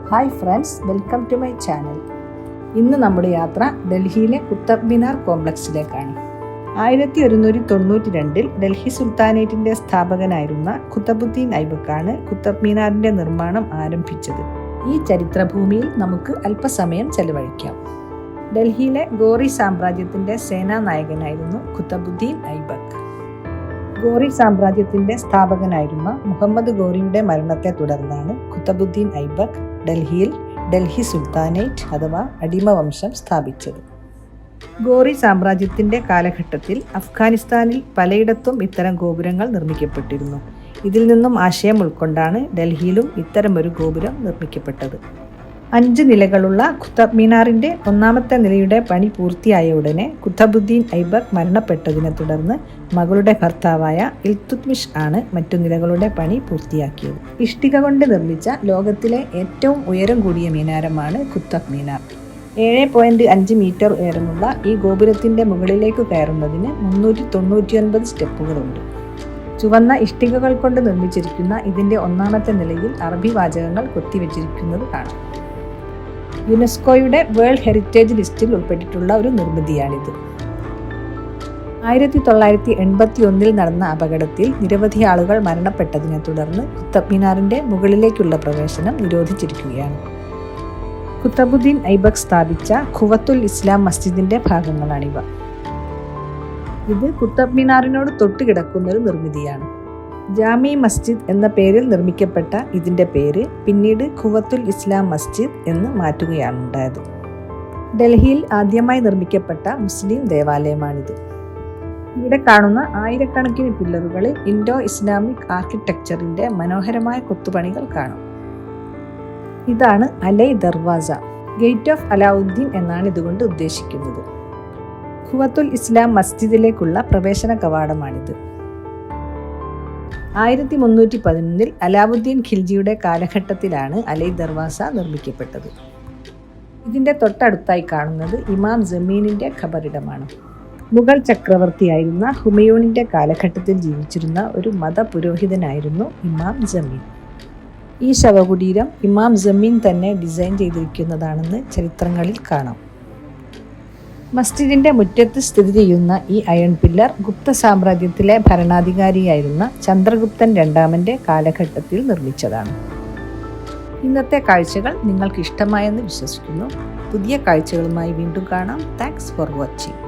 Hi friends, welcome to my channel. ഇന്ന് നമ്മുടെ യാത്ര ഡൽഹിയിലെ കുത്തബ് മിനാർ കോംപ്ലക്സിലേക്കാണ്. 1192 ഡൽഹി സുൽത്താനേറ്റിന്റെ സ്ഥാപകനായിരുന്ന ഖുതബുദ്ദീൻ ഐബക്കാണ് കുത്തബ് മിനാറിന്റെ നിർമ്മാണം ആരംഭിച്ചത്. ഈ ചരിത്രഭൂമിയിൽ നമുക്ക് അല്പസമയം ചെലവഴിക്കാം. ഡൽഹിയിലെ ഗോറി സാമ്രാജ്യത്തിന്റെ സേനാനായകനായിരുന്നു ഖുതബുദ്ദീൻ ഐബക്ക്. ഗോറി സാമ്രാജ്യത്തിന്റെ സ്ഥാപകനായിരുന്ന മുഹമ്മദ് ഗോറിയുടെ മരണത്തെ തുടർന്നാണ് ഖുതബുദ്ദീൻ ഐബക്ക് ഡൽഹിയിൽ ഡൽഹി സുൽത്താനേറ്റ് അഥവാ അടിമവംശം സ്ഥാപിച്ചത്. ഗോറി സാമ്രാജ്യത്തിന്റെ കാലഘട്ടത്തിൽ അഫ്ഗാനിസ്ഥാനിൽ പലയിടത്തും ഇത്തരം ഗോപുരങ്ങൾ നിർമ്മിക്കപ്പെട്ടിരുന്നു. ഇതിൽ നിന്നും ആശയം ഉൾക്കൊണ്ടാണ് ഡൽഹിയിലും ഇത്തരമൊരു ഗോപുരം നിർമ്മിക്കപ്പെട്ടത്. 5 നിലകളുള്ള കുത്തബ് മിനാറിന്റെ 1ാമത്തെ നിലയുടെ പണി പൂർത്തിയായ ഉടനെ ഖുതബുദ്ദീൻ ഐബക്ക് മരണപ്പെട്ടതിനെ തുടർന്ന് മകളുടെ ഭർത്താവായ ഇൽതുത്മിഷ് ആണ് മറ്റു നിലകളുടെ പണി പൂർത്തിയാക്കിയത്. ഇഷ്ടിക കൊണ്ട് നിർമ്മിച്ച ലോകത്തിലെ ഏറ്റവും ഉയരം കൂടിയ മിനാരമാണ് കുത്തബ് മിനാർ. 7.5 മീറ്റർ ഉയരമുള്ള ഈ ഗോപുരത്തിന്റെ മുകളിലേക്ക് കയറുന്നതിന് 399 സ്റ്റെപ്പുകളുണ്ട്. ചുവന്ന ഇഷ്ടികകൾ കൊണ്ട് നിർമ്മിച്ചിരിക്കുന്ന ഇതിന്റെ 1ാമത്തെ നിലയിൽ അറബി വാചകങ്ങൾ കൊത്തിവെച്ചിരിക്കുന്നത് കാണാം. യുനെസ്കോയുടെ വേൾഡ് ഹെറിറ്റേജ് ലിസ്റ്റിൽ ഉൾപ്പെട്ടിട്ടുള്ള ഒരു നിർമ്മിതിയാണിത്. 1981 നടന്ന അപകടത്തിൽ നിരവധി ആളുകൾ മരണപ്പെട്ടതിനെ തുടർന്ന് കുത്തബ് മിനാറിന്റെ മുകളിലേക്കുള്ള പ്രവേശനം നിരോധിച്ചിരിക്കുകയാണ്. ഖുതബുദ്ദീൻ ഐബക്ക് സ്ഥാപിച്ച ഖുവത്തുൽ ഇസ്ലാം മസ്ജിദിന്റെ ഭാഗങ്ങളാണിവ. ഇത് കുത്തബ് മിനാറിനോട് തൊട്ടുകിടക്കുന്ന ഒരു നിർമ്മിതിയാണ്. ജാമി മസ്ജിദ് എന്ന പേരിൽ നിർമ്മിക്കപ്പെട്ട ഇതിന്റെ പേര് പിന്നീട് ഖുവത്തുൽ ഇസ്ലാം മസ്ജിദ് എന്ന് മാറ്റുകയാണ് ഉണ്ടായത്. ഡൽഹിയിൽ ആദ്യമായി നിർമ്മിക്കപ്പെട്ട മുസ്ലിം ദേവാലയമാണിത്. ഇവിടെ കാണുന്ന ആയിരക്കണക്കിന് പില്ലറുകളിൽ ഇൻഡോ ഇസ്ലാമിക് ആർക്കിടെക്ചറിന്റെ മനോഹരമായ കൊത്തുപണികൾ കാണാം. ഇതാണ് അലൈ ദർവാസ, ഗേറ്റ് ഓഫ് അലാവുദ്ദീൻ എന്നാണ് ഇതുകൊണ്ട് ഉദ്ദേശിക്കുന്നത്. ഖുവത്തുൽ ഇസ്ലാം മസ്ജിദിലേക്കുള്ള പ്രവേശന കവാടമാണിത്. 1311 അലാവുദ്ദീൻ ഖിൽജിയുടെ കാലഘട്ടത്തിലാണ് അലൈ ദർവാസ നിർമ്മിക്കപ്പെട്ടത്. ഇതിന്റെ തൊട്ടടുത്തായി കാണുന്നത് ഇമാം ജമീനിന്റെ ഖബറിടമാണ്. മുഗൾ ചക്രവർത്തിയായിരുന്ന ഹുമയൂണിന്റെ കാലഘട്ടത്തിൽ ജീവിച്ചിരുന്ന ഒരു മതപുരോഹിതനായിരുന്നു ഇമാം ജമീൻ. ഈ ശവകുടീരം ഇമാം ജമീൻ തന്നെ ഡിസൈൻ ചെയ്തിരിക്കുന്നതാണെന്ന് ചരിത്രങ്ങളിൽ കാണാം. മസ്ജിദിന്റെ മുറ്റത്ത് സ്ഥിതി ചെയ്യുന്ന ഈ അയൺ പില്ലർ ഗുപ്ത സാമ്രാജ്യത്തിലെ ഭരണാധികാരിയായിരുന്ന ചന്ദ്രഗുപ്തൻ രണ്ടാമന്റെ കാലഘട്ടത്തിൽ നിർമ്മിച്ചതാണ്. ഇന്നത്തെ കാഴ്ചകൾ നിങ്ങൾക്ക് ഇഷ്ടമായെന്ന് വിശ്വസിക്കുന്നു. പുതിയ കാഴ്ചകളുമായി വീണ്ടും കാണാം. Thanks for watching.